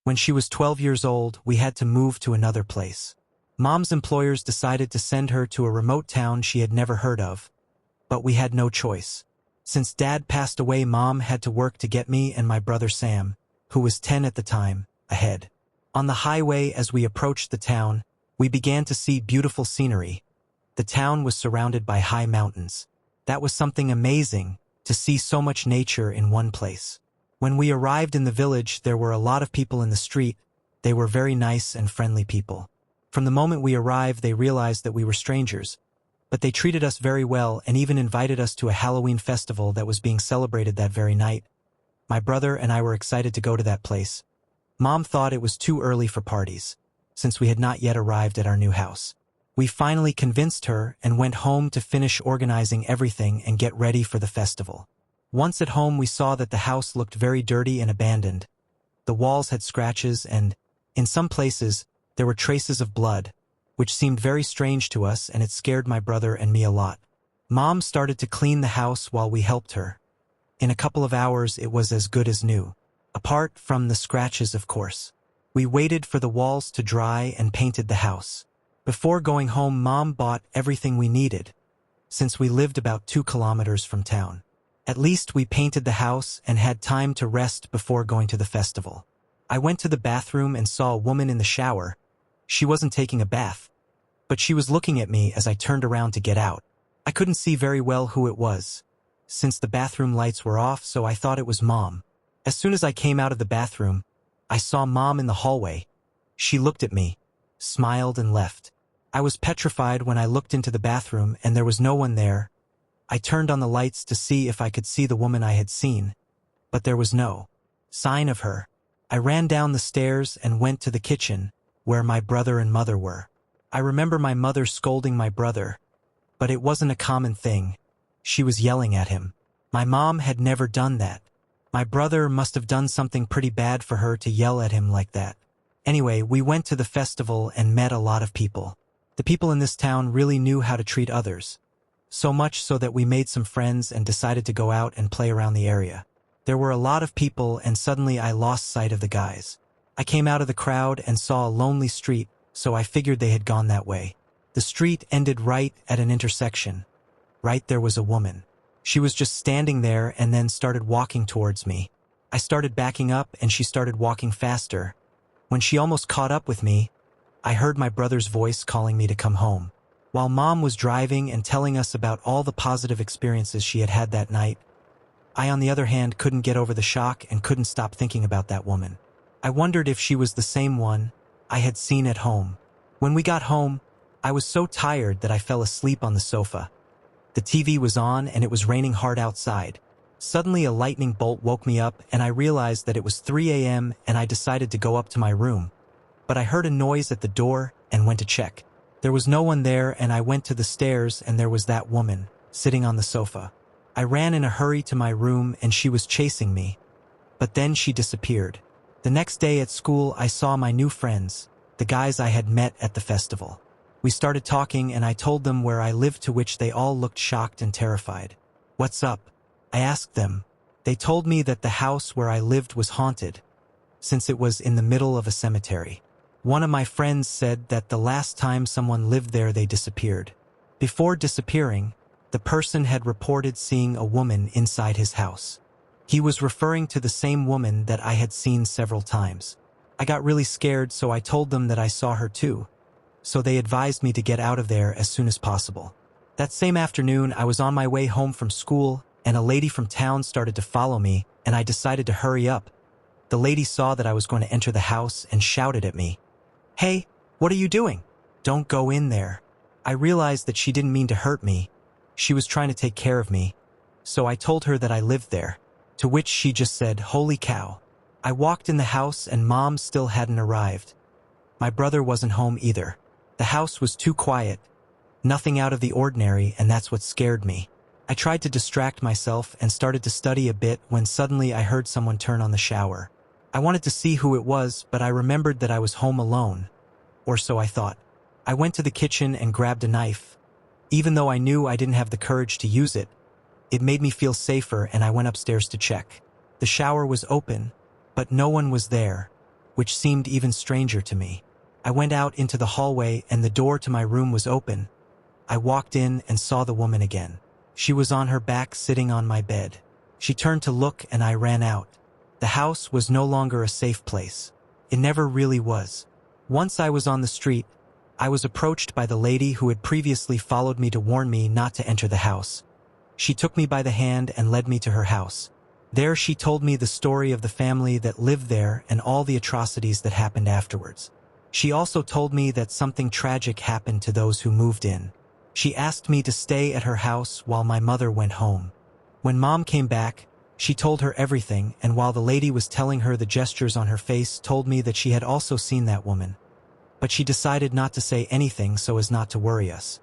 When she was 12 years old, we had to move to another place. Mom's employers decided to send her to a remote town she had never heard of. But we had no choice. Since Dad passed away, Mom had to work to get me and my brother Sam, who was 10 at the time, ahead. On the highway, as we approached the town, we began to see beautiful scenery. The town was surrounded by high mountains. That was something amazing, to see so much nature in one place. When we arrived in the village, there were a lot of people in the street. They were very nice and friendly people. From the moment we arrived, they realized that we were strangers, but they treated us very well and even invited us to a Halloween festival that was being celebrated that very night. My brother and I were excited to go to that place. Mom thought it was too early for parties, since we had not yet arrived at our new house. We finally convinced her and went home to finish organizing everything and get ready for the festival. Once at home, we saw that the house looked very dirty and abandoned. The walls had scratches and, in some places, there were traces of blood, which seemed very strange to us, and it scared my brother and me a lot. Mom started to clean the house while we helped her. In a couple of hours, it was as good as new. Apart from the scratches, of course. We waited for the walls to dry and painted the house. Before going home, Mom bought everything we needed, since we lived about 2 kilometers from town. At least we painted the house and had time to rest before going to the festival. I went to the bathroom and saw a woman in the shower. She wasn't taking a bath, but she was looking at me as I turned around to get out. I couldn't see very well who it was, since the bathroom lights were off, so I thought it was Mom. As soon as I came out of the bathroom, I saw Mom in the hallway. She looked at me, smiled, and left. I was petrified when I looked into the bathroom and there was no one there. I turned on the lights to see if I could see the woman I had seen, but there was no sign of her. I ran down the stairs and went to the kitchen, where my brother and mother were. I remember my mother scolding my brother, but it wasn't a common thing. She was yelling at him. My mom had never done that. My brother must have done something pretty bad for her to yell at him like that. Anyway, we went to the festival and met a lot of people. The people in this town really knew how to treat others. So much so that we made some friends and decided to go out and play around the area. There were a lot of people, and suddenly I lost sight of the guys. I came out of the crowd and saw a lonely street, so I figured they had gone that way. The street ended right at an intersection. Right there was a woman. She was just standing there and then started walking towards me. I started backing up and she started walking faster. When she almost caught up with me, I heard my brother's voice calling me to come home. While Mom was driving and telling us about all the positive experiences she had had that night, I, on the other hand, couldn't get over the shock and couldn't stop thinking about that woman. I wondered if she was the same one I had seen at home. When we got home, I was so tired that I fell asleep on the sofa. The TV was on and it was raining hard outside. Suddenly a lightning bolt woke me up and I realized that it was 3 a.m. and I decided to go up to my room. But I heard a noise at the door and went to check. There was no one there, and I went to the stairs and there was that woman, sitting on the sofa. I ran in a hurry to my room and she was chasing me. But then she disappeared. The next day at school, I saw my new friends, the guys I had met at the festival. We started talking and I told them where I lived, to which they all looked shocked and terrified. "What's up?" I asked them. They told me that the house where I lived was haunted, since it was in the middle of a cemetery. One of my friends said that the last time someone lived there, they disappeared. Before disappearing, the person had reported seeing a woman inside his house. He was referring to the same woman that I had seen several times. I got really scared, so I told them that I saw her too. So they advised me to get out of there as soon as possible. That same afternoon, I was on my way home from school, and a lady from town started to follow me, and I decided to hurry up. The lady saw that I was going to enter the house and shouted at me, "Hey, what are you doing? Don't go in there." I realized that she didn't mean to hurt me. She was trying to take care of me. So I told her that I lived there, to which she just said, "Holy cow." I walked in the house and Mom still hadn't arrived. My brother wasn't home either. The house was too quiet, nothing out of the ordinary, and that's what scared me. I tried to distract myself and started to study a bit when suddenly I heard someone turn on the shower. I wanted to see who it was, but I remembered that I was home alone, or so I thought. I went to the kitchen and grabbed a knife. Even though I knew I didn't have the courage to use it, it made me feel safer, and I went upstairs to check. The shower was open, but no one was there. which seemed even stranger to me. I went out into the hallway and the door to my room was open. I walked in and saw the woman again. She was on her back sitting on my bed. She turned to look and I ran out. The house was no longer a safe place. It never really was. Once I was on the street, I was approached by the lady who had previously followed me to warn me not to enter the house. She took me by the hand and led me to her house. There she told me the story of the family that lived there and all the atrocities that happened afterwards. She also told me that something tragic happened to those who moved in. She asked me to stay at her house while my mother went home. When Mom came back, she told her everything, and while the lady was telling her, the gestures on her face told me that she had also seen that woman. But she decided not to say anything so as not to worry us.